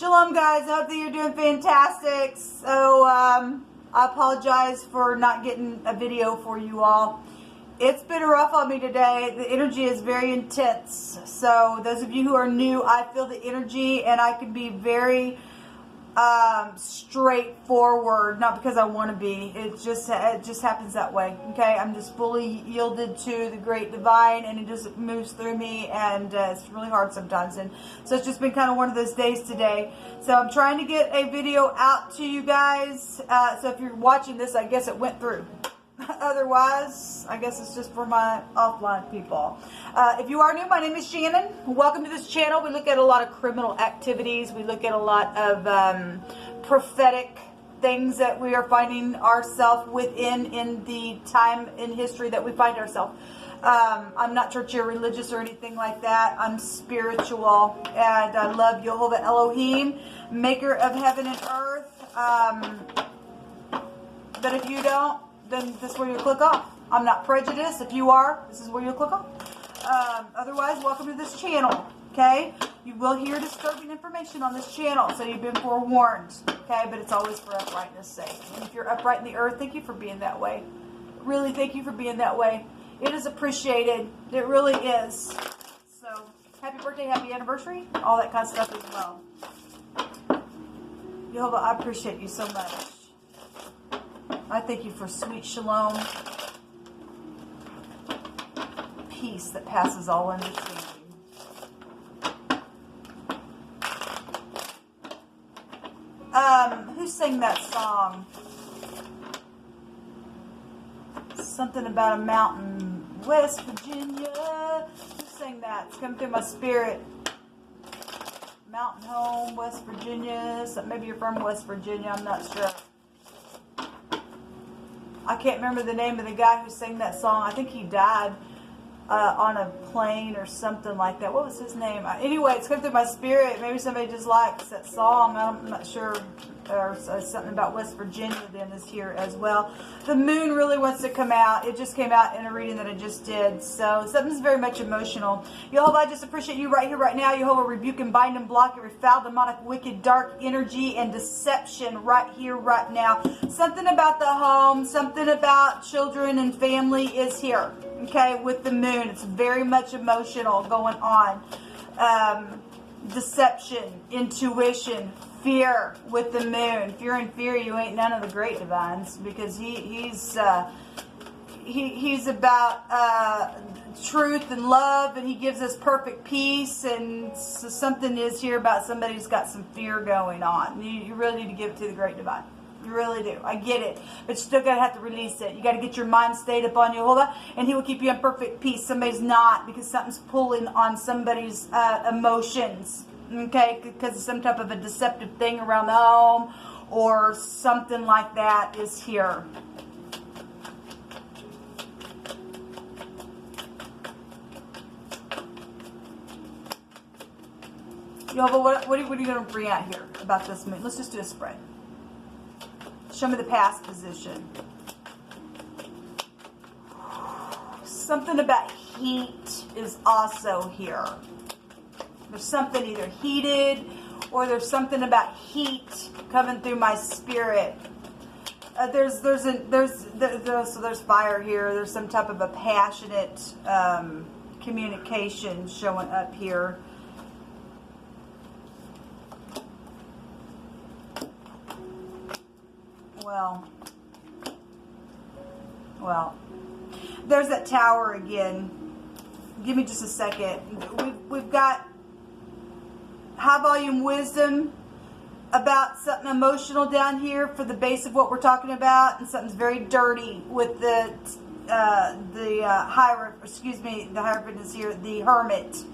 Shalom, guys. I hope that you're doing fantastic. So, I apologize for not getting a video for you all. It's been rough on me today. The energy is very intense. So, those of you who are new, I feel the energy, and I can be very straightforward. Not because I want to be. It just happens that way. Okay, I'm just fully yielded to the great divine, and it just moves through me, and it's really hard sometimes. And so it's just been kind of one of those days today. So I'm trying to get a video out to you guys. So if you're watching this, I guess it went through. Otherwise, I guess it's just for my offline people. If you are new, my name is Shannon. Welcome to this channel. We look at a lot of criminal activities. We look at a lot of prophetic things that we are finding ourselves within in the time in history that we find ourselves. I'm not churchy or religious or anything like that. I'm spiritual, and I love Jehovah Elohim, maker of heaven and earth. But if you don't, then this is where you click off. I'm not prejudiced. If you are, this is where you'll click off. Otherwise, welcome to this channel. Okay? You will hear disturbing information on this channel, so you've been forewarned. Okay? But it's always for uprightness' sake. And if you're upright in the earth, thank you for being that way. Really, thank you for being that way. It is appreciated. It really is. So, happy birthday, happy anniversary, all that kind of stuff as well. Jehovah, I appreciate you so much. I thank you for sweet shalom, peace that passes all understanding. Who sang that song? Something about a mountain, West Virginia. Who sang that? It's coming through my spirit. Mountain home, West Virginia. So maybe you're from West Virginia. I'm not sure. I can't remember the name of the guy who sang that song. I think he died on a plane or something like that. What was his name? Anyway, it's coming through my spirit. Maybe somebody just likes that song. I'm not sure. Or something about West Virginia then is here as well. The moon really wants to come out. It just came out in a reading that I just did. So something's very much emotional. Jehovah, I just appreciate you right here, right now. Jehovah, rebuke and bind and block every foul, demonic, wicked, dark energy and deception right here, right now. Something about the home, something about children and family is here. Okay, with the moon. It's very much emotional going on. Deception, intuition, fear with the moon. If you're in fear, you ain't none of the great divines, because he's about truth and love, and he gives us perfect peace. And so something is here about somebody who's got some fear going on. You really need to give it to the great divine. You really do. I get it. But you still got to have to release it. You got to get your mind stayed upon Jehovah, and he will keep you in perfect peace. Somebody's not, because something's pulling on somebody's emotions. Okay? Because of some type of a deceptive thing around the home or something like that is here. Jehovah, what are you going to bring out here about this moon? Let's just do a spread. Show me the past position. Something about heat is also here. There's something either heated, or there's something about heat coming through my spirit. So there's fire here. There's some type of a passionate communication showing up here. Well, there's that tower again. Give me just a second. We've got high volume wisdom about something emotional down here for the base of what we're talking about, and something's very dirty with the hierophant is here, the hermit.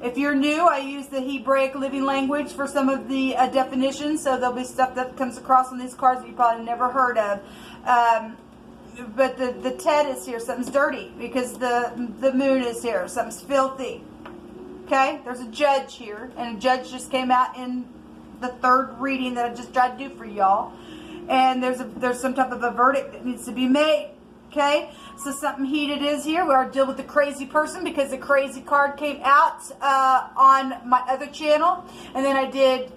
If you're new, I use the Hebraic living language for some of the definitions, so there'll be stuff that comes across on these cards that you probably never heard of. But the Ted is here. Something's dirty because the moon is here. Something's filthy. Okay? There's a judge here, and a judge just came out in the third reading that I just tried to do for y'all. And there's some type of a verdict that needs to be made. Okay, so something heated is here. We are dealing with the crazy person because the crazy card came out on my other channel. And then I did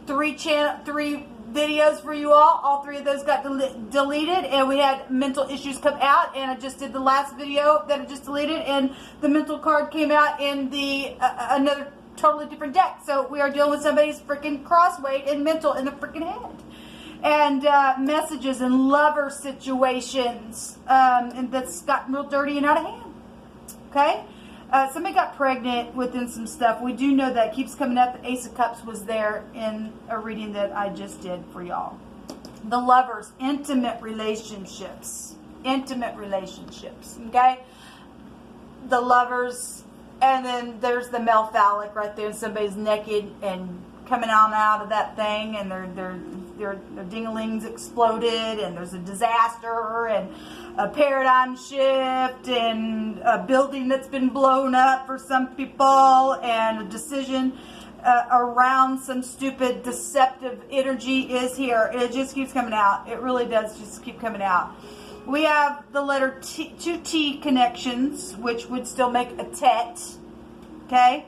three videos for you all. All 3 of those got deleted, and we had mental issues come out, and I just did the last video that I just deleted, and the mental card came out in the another totally different deck. So we are dealing with somebody's freaking crossweight and mental in the freaking head. And messages and lover situations, and that's gotten real dirty and out of hand. Okay? Somebody got pregnant within some stuff. We do know that. It keeps coming up. The Ace of Cups was there in a reading that I just did for y'all. The lovers, intimate relationships. Intimate relationships. Okay? The lovers, and then there's the male phallic right there. Somebody's naked and coming on out of that thing, and their ding-a-lings exploded, and there's a disaster, and a paradigm shift, and a building that's been blown up for some people, and a decision around some stupid deceptive energy is here. It just keeps coming out. It really does just keep coming out. We have the letter T, 2 T connections, which would still make a tet. Okay?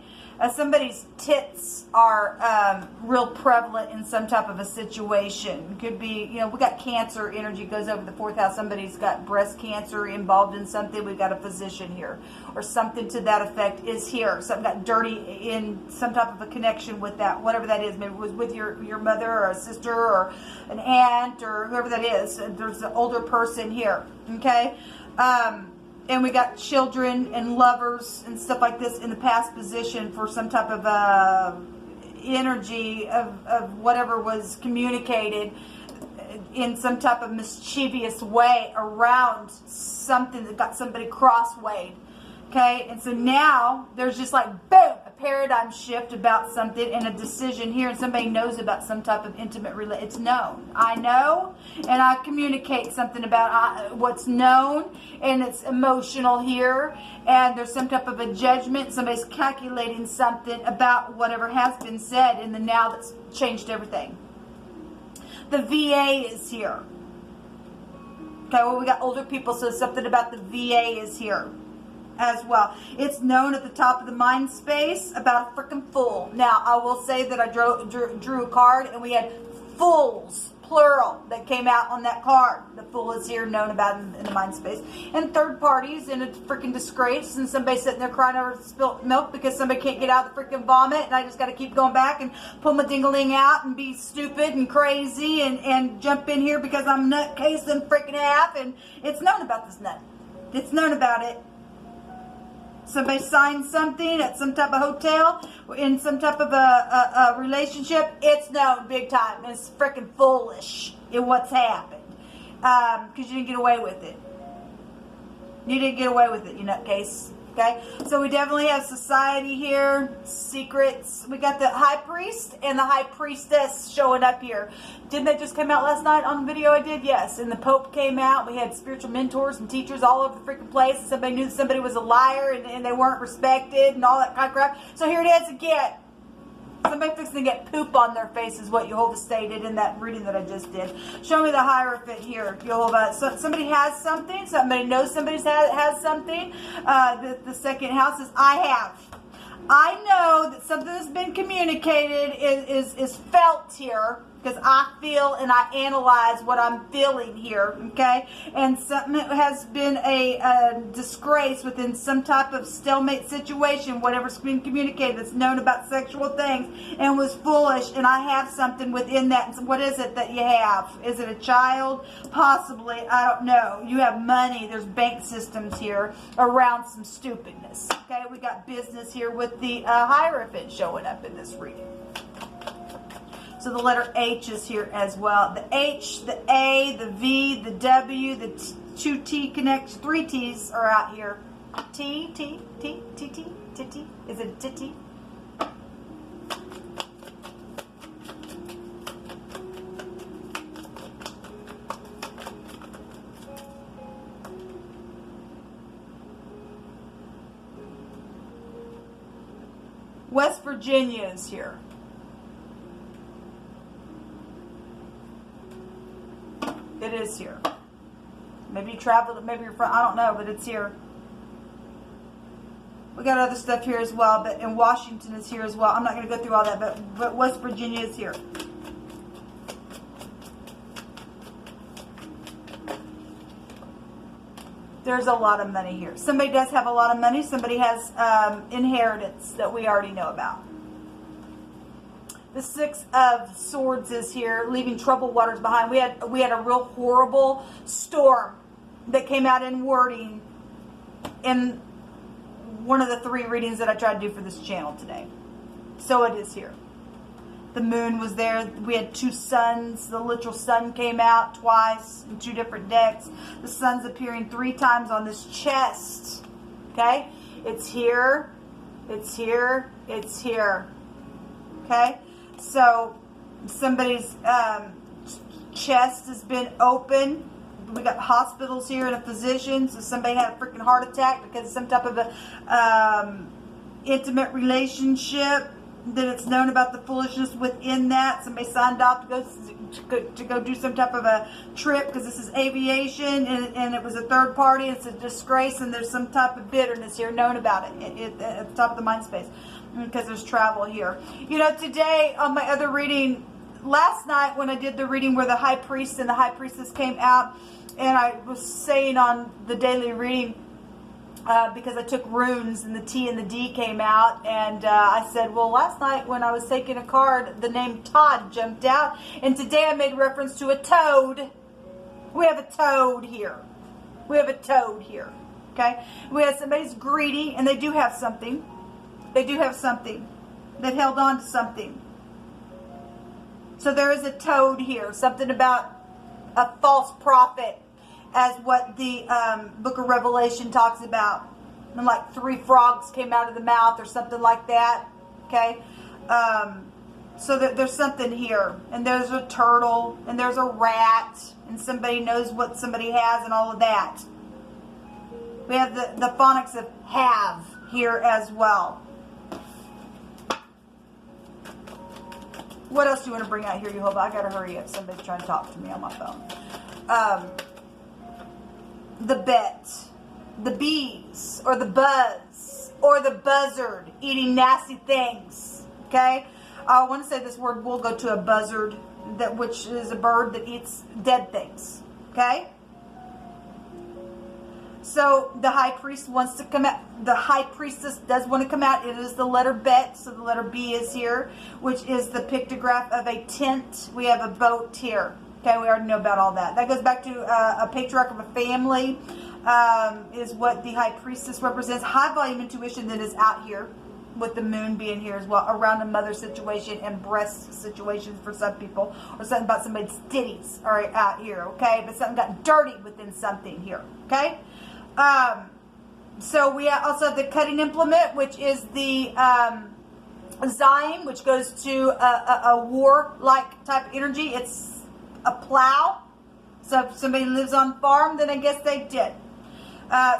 Somebody's tits are real prevalent in some type of a situation. Could be, we got cancer energy goes over the 4th house. Somebody's got breast cancer involved in something. We've got a physician here. Or something to that effect is here. Something got dirty in some type of a connection with that, whatever that is. Maybe it was with your mother or a sister or an aunt or whoever that is. There's an older person here. Okay? And we got children and lovers and stuff like this in the past position for some type of energy of whatever was communicated in some type of mischievous way around something that got somebody crosswayed. Okay, and so now there's just like, boom, a paradigm shift about something and a decision here, and somebody knows about some type of intimate relationship. It's known. I know, and I communicate something about what's known, and it's emotional here, and there's some type of a judgment. Somebody's calculating something about whatever has been said in the now that's changed everything. The VA is here. Okay, well, we got older people, so something about the VA is here as well. It's known at the top of the mind space about a freaking fool. Now, I will say that I drew a card, and we had fools, plural, that came out on that card. The fool is here, known about in the mind space. And third parties in a freaking disgrace, and somebody sitting there crying over spilt milk because somebody can't get out of the freaking vomit, and I just got to keep going back and pull my ding-a-ling out and be stupid and crazy and jump in here because I'm nutcase and freaking half, and it's known about this nut. It's known about it. Somebody signed something at some type of hotel, in some type of a relationship. It's known big time. It's freaking foolish in what's happened. Because you didn't get away with it. You didn't get away with it, you nutcase. Okay? So we definitely have society here, secrets. We got the high priest and the high priestess showing up here. Didn't that just come out last night on the video I did? Yes. And the Pope came out. We had spiritual mentors and teachers all over the freaking place. And somebody knew that somebody was a liar and they weren't respected and all that kind of crap. So here it is again. Somebody fixing to get poop on their face is what Jehovah stated in that reading that I just did. Show me the Hierophant here, Jehovah. So somebody has something. Somebody knows somebody has something. The second house is I have. I know that something that's been communicated is felt here. Because I feel and I analyze what I'm feeling here, okay? And something has been a disgrace within some type of stalemate situation, whatever's been communicated that's known about sexual things and was foolish, and I have something within that. So what is it that you have? Is it a child? Possibly. I don't know. You have money. There's bank systems here around some stupidness, okay? We got business here with the Hierophant showing up in this reading. So the letter H is here as well. The H, the A, the V, the W, the 2 T connects. 3 T's are out here. T, T, T, T, T, T, T. Is it a titty? West Virginia is here. It is here. Maybe you traveled, maybe you're from, I don't know, but it's here. We got other stuff here as well, but in Washington is here as well. I'm not going to go through all that, but West Virginia is here. There's a lot of money here. Somebody does have a lot of money. Somebody has inheritance that we already know about. The Six of Swords is here, leaving troubled waters behind. We had a real horrible storm that came out in wording in one of the 3 readings that I tried to do for this channel today. So it is here. The moon was there. We had 2 suns. The literal sun came out twice in 2 different decks. The sun's appearing 3 times on this chest. Okay? It's here. It's here. It's here. Okay? So somebody's chest has been open. We got hospitals here and a physician. So somebody had a freaking heart attack because of some type of a intimate relationship. That it's known about the foolishness within that. Somebody signed off to go do some type of a trip because this is aviation and it was a third party. It's a disgrace and there's some type of bitterness here known about it at the top of the mind space because there's travel here. You know, today on my other reading, last night when I did the reading where the High Priest and the High Priestess came out, and I was saying on the daily reading, because I took runes and the T and the D came out, and I said, well, last night when I was taking a card, the name Todd jumped out, and today I made reference to a toad. We have a toad here. We have a toad here. Okay? We have somebody's greedy, and they do have something. They do have something. They've held on to something. So there is a toad here. Something about a false prophet, as what the book of Revelation talks about. And like 3 frogs came out of the mouth or something like that. Okay? So there's something here. And there's a turtle. And there's a rat. And somebody knows what somebody has and all of that. We have the phonics of have here as well. What else do you want to bring out here, Jehovah? I got to hurry up. Somebody's trying to talk to me on my phone. The bet, the bees, or the buzz, or the buzzard eating nasty things. Okay? I want to say this word will go to a buzzard, which is a bird that eats dead things. Okay? So the high priest wants to come out. The high priestess does want to come out. It is the letter bet. So the letter B is here, which is the pictograph of a tent. We have a boat here. Okay, we already know about all that. That goes back to a patriarch of a family, is what the high priestess represents. High volume intuition that is out here, with the moon being here as well, around a mother situation and breast situations for some people, or something about somebody's titties are out here, okay? But something got dirty within something here, okay? So we also have the cutting implement, which is the Zyme, which goes to a war-like type energy. It's a plow. So if somebody lives on farm, then I guess they did.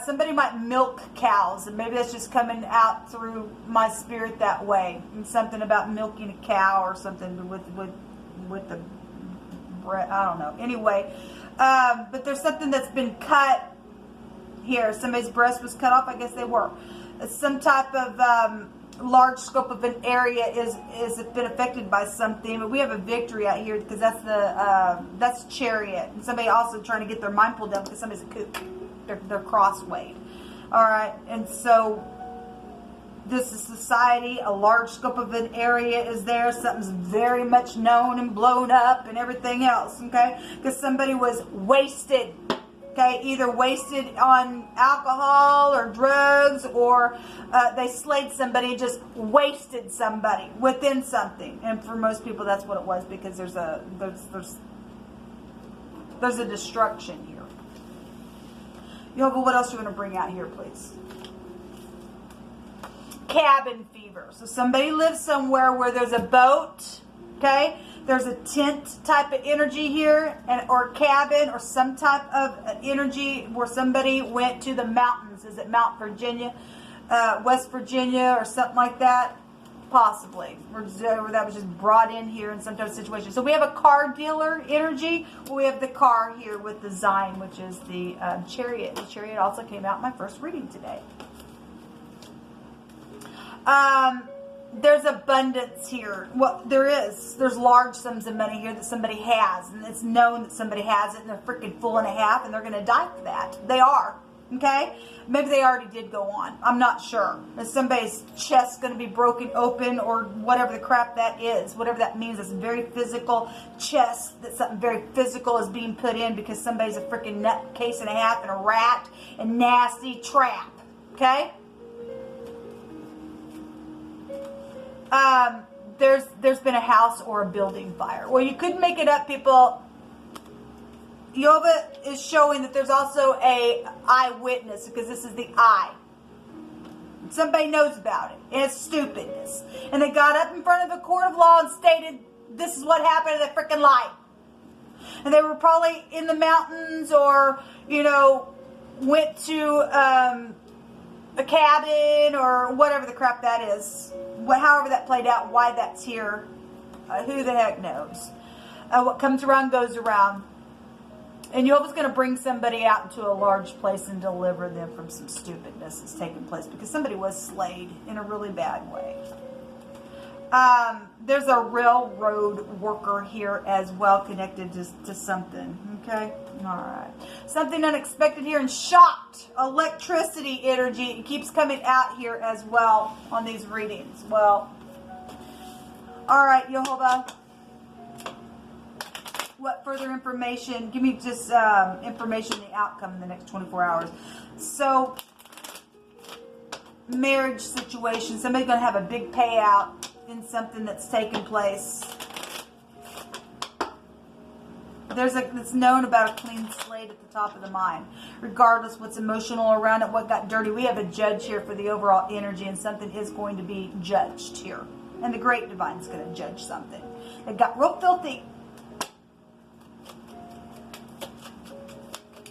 Somebody might milk cows, and maybe that's just coming out through my spirit that way. And something about milking a cow or something with the bread. I don't know. Anyway, but there's something that's been cut here. Somebody's breast was cut off. I guess they were. Some type of large scope of an area is been affected by something, but we have a victory out here because that's chariot, and somebody also trying to get their mind pulled down because somebody's a kook. They're crosswayed. All right, and so this is society. A large scope of an area is there. Something's very much known and blown up and everything else. Okay, because somebody was wasted. Okay, either wasted on alcohol or drugs, or they slayed somebody, just wasted somebody within something. And for most people, that's what it was, because there's a destruction here. Yoga, what else do you want to bring out here, please? Cabin fever. So somebody lives somewhere where there's a boat. Okay. There's a tent type of energy here, or cabin, or some type of energy where somebody went to the mountains. Is it Mount Virginia, West Virginia, or something like that? Possibly. Or that was just brought in here in some type of situation. So we have a car dealer energy. We have the car here with the Zyme, which is the chariot. The chariot also came out in my first reading today. There's abundance here. Well, there's large sums of money here that somebody has, and it's known that somebody has it, and they're freaking full and a half, and they're going to die for that. They are. Okay? Maybe they already did go on. I'm not sure. Is somebody's chest going to be broken open or whatever the crap that is? Whatever that means. It's a very physical chest. That something very physical is being put in because somebody's a freaking nutcase and a half and a rat and nasty trap. Okay? There's been a house or a building fire. Well, you couldn't make it up, people. Yoga is showing that there's also a eyewitness, because this is the eye. Somebody knows about it, and it's stupidness. And they got up in front of a court of law and stated, this is what happened in the freaking life. And they were probably in the mountains or, you know, went to a cabin or whatever the crap that is. However that played out, why that's here, who the heck knows. What comes around goes around. And Jehovah's going to bring somebody out into a large place and deliver them from some stupidness that's taking place, because somebody was slayed in a really bad way. There's a railroad worker here as well, connected to something. Okay? Alright. Something unexpected here, and shocked electricity energy. It keeps coming out here as well on these readings. Well, alright, Jehovah. What further information? Give me just information on the outcome in the next 24 hours. So, marriage situation. Somebody's going to have a big payout in something that's taken place. It's known about a clean slate at the top of the mind. Regardless what's emotional around it, what got dirty. We have a judge here for the overall energy, and something is going to be judged here. And the Great Divine is going to judge something. It got real filthy.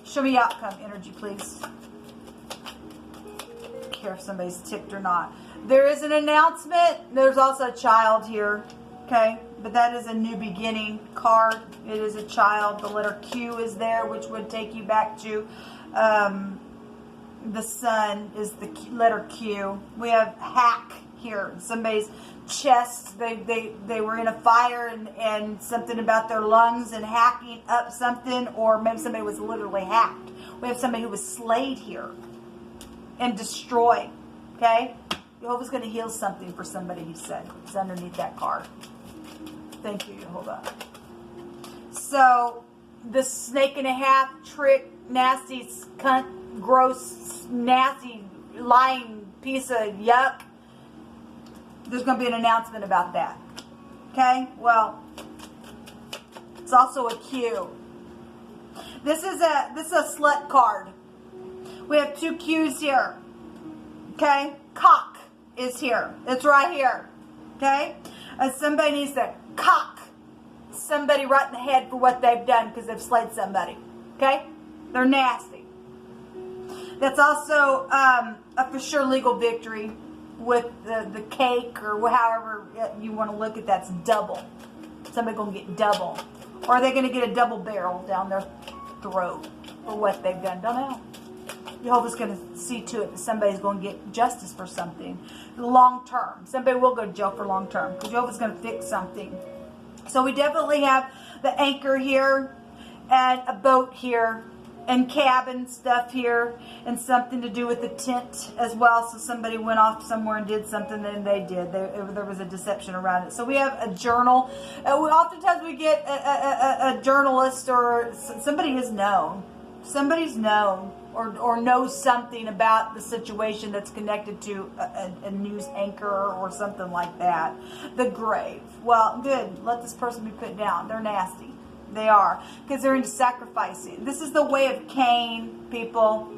Show me outcome energy, please. I don't care if somebody's ticked or not. There is an announcement. There's also a child here. Okay? But that is a new beginning card. It is a child. The letter Q is there, which would take you back to the sun is the letter Q. We have hack here. Somebody's chest, they were in a fire and something about their lungs and hacking up something, or maybe somebody was literally hacked. We have somebody who was slayed here and destroyed. Okay? Jehovah's going to heal something for somebody, he said. It's underneath that card. Thank you, Jehovah. So, the snake and a half trick, nasty, cunt, gross, nasty, lying piece of yuck. There's going to be an announcement about that. Okay? Well, it's also a Q. This is a slut card. We have two Q's here. Okay? Cock is here. It's right here. Okay? Somebody needs to cock somebody right in the head for what they've done because they've slayed somebody. Okay? They're nasty. That's also a for sure legal victory. With the cake or however you want to look at that's double. Somebody's going to get double. Or are they going to get a double barrel down their throat for what they've done? Don't know. Jehovah's going to see to it that somebody's going to get justice for something. Long term. Somebody will go to jail for long term. Because Jehovah's going to fix something. So we definitely have the anchor here. And a boat here. And cabin stuff here, and something to do with the tent as well. So somebody went off somewhere and did something, and they did. There was a deception around it. So we have a journal. Oftentimes we get a journalist or somebody is known. Somebody's known or knows something about the situation that's connected to a news anchor or something like that. The grave. Well, good. Let this person be put down. They're nasty. They are. Because they're into sacrificing. This is the way of Cain, people.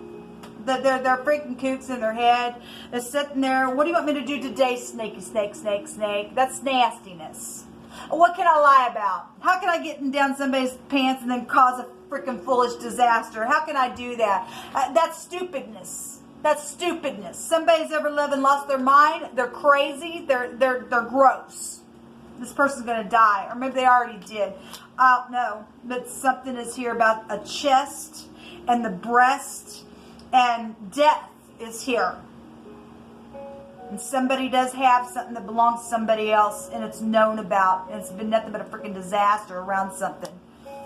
They're freaking kooks in their head. They're sitting there. What do you want me to do today, snakey, snake, snake, snake? That's nastiness. What can I lie about? How can I get down somebody's pants and then cause a freaking foolish disaster? How can I do that? That's stupidness. That's stupidness. Somebody's ever lived and lost their mind. They're crazy. They're gross. This person's going to die. Or maybe they already did. I don't know. But something is here about a chest and the breast. And death is here. And somebody does have something that belongs to somebody else. And it's known about. And it's been nothing but a freaking disaster around something.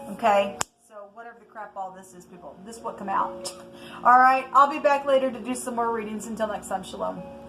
Okay? So whatever the crap all this is, people. This is what come out. All right. I'll be back later to do some more readings. Until next time, shalom.